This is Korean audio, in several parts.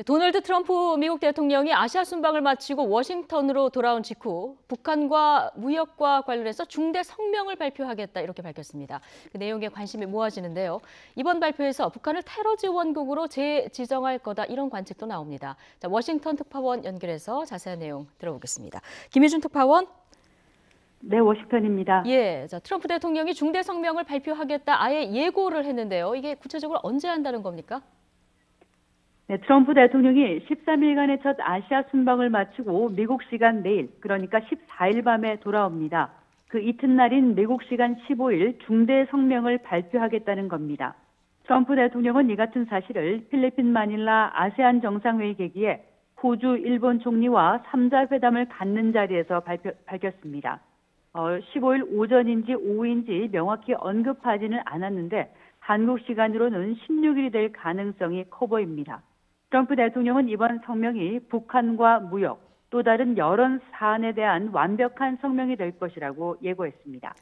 도널드 트럼프 미국 대통령이 아시아 순방을 마치고 워싱턴으로 돌아온 직후 북한과 무역과 관련해서 중대 성명을 발표하겠다 이렇게 밝혔습니다. 그 내용에 관심이 모아지는데요. 이번 발표에서 북한을 테러 지원국으로 재지정할 거다 이런 관측도 나옵니다. 자, 워싱턴 특파원 연결해서 자세한 내용 들어보겠습니다. 김희준 특파원. 네, 워싱턴입니다. 예, 자, 트럼프 대통령이 중대 성명을 발표하겠다 아예 예고를 했는데요. 이게 구체적으로 언제 한다는 겁니까? 네, 트럼프 대통령이 13일간의 첫 아시아 순방을 마치고 미국 시간 내일, 그러니까 14일 밤에 돌아옵니다. 그 이튿날인 미국 시간 15일 중대 성명을 발표하겠다는 겁니다. 트럼프 대통령은 이 같은 사실을 필리핀 마닐라 아세안 정상회의 계기에 호주, 일본 총리와 3자 회담을 갖는 자리에서 밝혔습니다. 15일 오전인지 오후인지 명확히 언급하지는 않았는데 한국 시간으로는 16일이 될 가능성이 커 보입니다. 트럼프 대통령은 이번 성명이 북한과 무역, 또 다른 여러 사안에 대한 완벽한 성명이 될 것이라고 예고했습니다.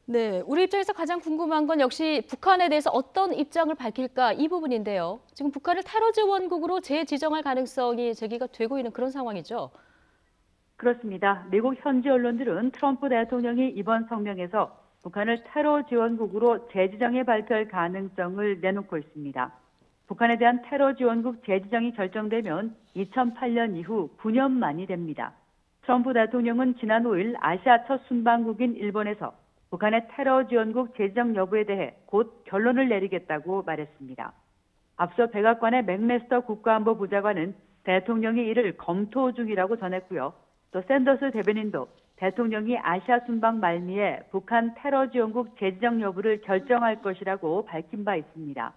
네, 우리 입장에서 가장 궁금한 건 역시 북한에 대해서 어떤 입장을 밝힐까 이 부분인데요. 지금 북한을 테러 지원국으로 재지정할 가능성이 제기가 되고 있는 그런 상황이죠. 그렇습니다. 미국 현지 언론들은 트럼프 대통령이 이번 성명에서 북한을 테러 지원국으로 재지정해 발표할 가능성을 내놓고 있습니다. 북한에 대한 테러 지원국 재지정이 결정되면 2008년 이후 9년 만이 됩니다. 트럼프 대통령은 지난 5일 아시아 첫 순방국인 일본에서 북한의 테러 지원국 재지정 여부에 대해 곧 결론을 내리겠다고 말했습니다. 앞서 백악관의 맥메스터 국가안보부장관은 대통령이 이를 검토 중이라고 전했고요. 또 샌더스 대변인도 대통령이 아시아 순방 말미에 북한 테러 지원국 재지정 여부를 결정할 것이라고 밝힌 바 있습니다.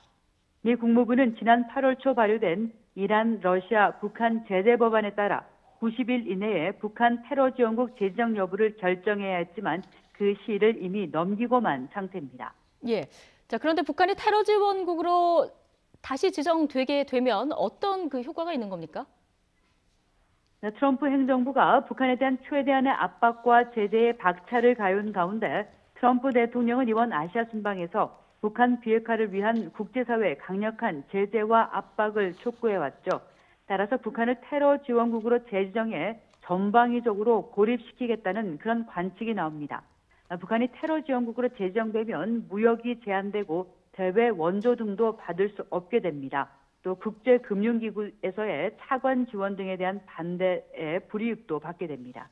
미 국무부는 지난 8월 초 발효된 이란, 러시아, 북한 제재 법안에 따라 90일 이내에 북한 테러 지원국 재지정 여부를 결정해야 했지만 그 시일을 이미 넘기고 만 상태입니다. 예. 자, 그런데 북한이 테러 지원국으로 다시 지정되게 되면 어떤 그 효과가 있는 겁니까? 트럼프 행정부가 북한에 대한 최대한의 압박과 제재의 박차를 가해온 가운데 트럼프 대통령은 이번 아시아 순방에서 북한 비핵화를 위한 국제사회의 강력한 제재와 압박을 촉구해왔죠. 따라서 북한을 테러 지원국으로 재지정해 전방위적으로 고립시키겠다는 그런 관측이 나옵니다. 북한이 테러 지원국으로 재지정되면 무역이 제한되고 대외 원조 등도 받을 수 없게 됩니다. 또 국제금융기구에서의 차관 지원 등에 대한 반대의 불이익도 받게 됩니다.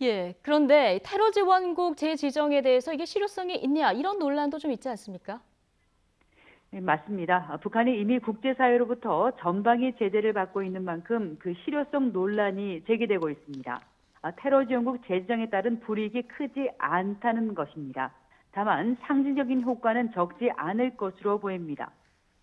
예, 그런데 테러 지원국 재지정에 대해서 이게 실효성이 있냐 이런 논란도 좀 있지 않습니까? 네, 맞습니다. 북한이 이미 국제사회로부터 전방위 제재를 받고 있는 만큼 그 실효성 논란이 제기되고 있습니다. 테러 지원국 재지정에 따른 불이익이 크지 않다는 것입니다. 다만 상징적인 효과는 적지 않을 것으로 보입니다.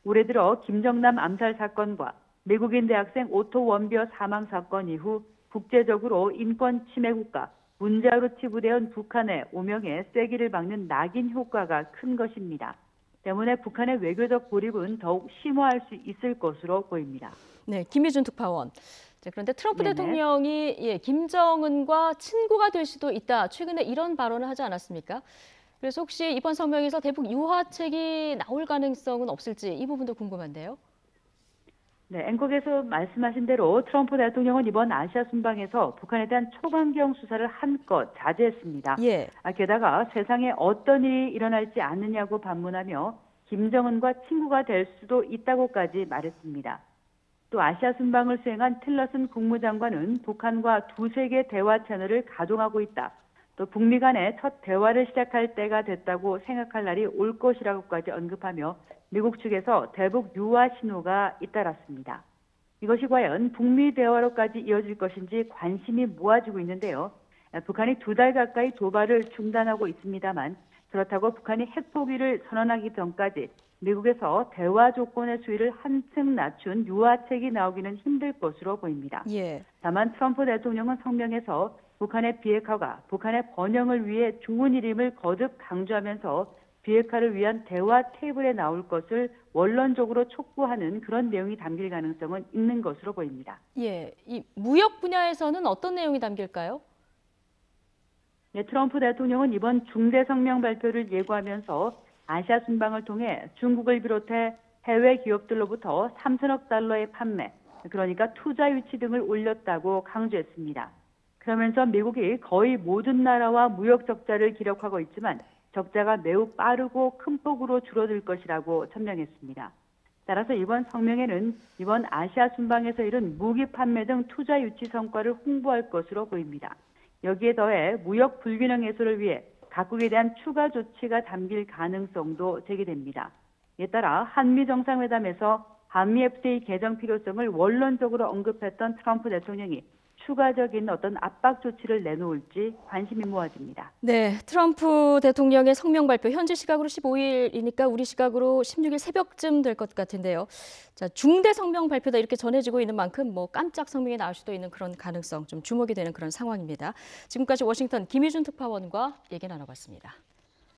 올해 들어 김정남 암살 사건과 미국인 대학생 오토 원비어 사망 사건 이후 국제적으로 인권 침해 국가, 문제아로 치부되어 북한의 오명에 쐐기를 박는 낙인 효과가 큰 것입니다. 때문에 북한의 외교적 고립은 더욱 심화할 수 있을 것으로 보입니다. 네, 김희준 특파원. 자, 그런데 트럼프 네네. 대통령이 김정은과 친구가 될 수도 있다. 최근에 이런 발언을 하지 않았습니까? 그래서 혹시 이번 성명에서 대북 유화책이 나올 가능성은 없을지 이 부분도 궁금한데요. 네, 앵커께서 말씀하신 대로 트럼프 대통령은 이번 아시아 순방에서 북한에 대한 초강경 수사를 한껏 자제했습니다. 예. 게다가 세상에 어떤 일이 일어날지 않느냐고 반문하며 김정은과 친구가 될 수도 있다고까지 말했습니다. 또 아시아 순방을 수행한 틸러슨 국무장관은 북한과 두세 개 대화 채널을 가동하고 있다. 또 북미 간의 첫 대화를 시작할 때가 됐다고 생각할 날이 올 것이라고까지 언급하며 미국 측에서 대북 유화 신호가 잇따랐습니다. 이것이 과연 북미 대화로까지 이어질 것인지 관심이 모아지고 있는데요. 북한이 2달 가까이 도발을 중단하고 있습니다만 그렇다고 북한이 핵포기를 선언하기 전까지 미국에서 대화 조건의 수위를 한층 낮춘 유화책이 나오기는 힘들 것으로 보입니다. 예. 다만 트럼프 대통령은 성명에서 북한의 비핵화가 북한의 번영을 위해 좋은 일임을 거듭 강조하면서 비핵화를 위한 대화 테이블에 나올 것을 원론적으로 촉구하는 그런 내용이 담길 가능성은 있는 것으로 보입니다. 예, 이 무역 분야에서는 어떤 내용이 담길까요? 네, 트럼프 대통령은 이번 중대 성명 발표를 예고하면서 아시아 순방을 통해 중국을 비롯해 해외 기업들로부터 3천억 달러의 판매, 그러니까 투자 유치 등을 올렸다고 강조했습니다. 그러면서 미국이 거의 모든 나라와 무역 적자를 기록하고 있지만 적자가 매우 빠르고 큰 폭으로 줄어들 것이라고 천명했습니다. 따라서 이번 성명에는 이번 아시아 순방에서 이룬 무기 판매 등 투자 유치 성과를 홍보할 것으로 보입니다. 여기에 더해 무역 불균형 해소를 위해 각국에 대한 추가 조치가 담길 가능성도 제기됩니다. 이에 따라 한미 정상회담에서 한미 FTA 개정 필요성을 원론적으로 언급했던 트럼프 대통령이 추가적인 어떤 압박 조치를 내놓을지 관심이 모아집니다. 네, 트럼프 대통령의 성명 발표 현지 시각으로 15일이니까 우리 시각으로 16일 새벽쯤 될 것 같은데요. 자, 중대 성명 발표다 이렇게 전해지고 있는 만큼 뭐 깜짝 성명이 나올 수도 있는 그런 가능성 좀 주목이 되는 그런 상황입니다. 지금까지 워싱턴 김희준 특파원과 얘기 나눠봤습니다.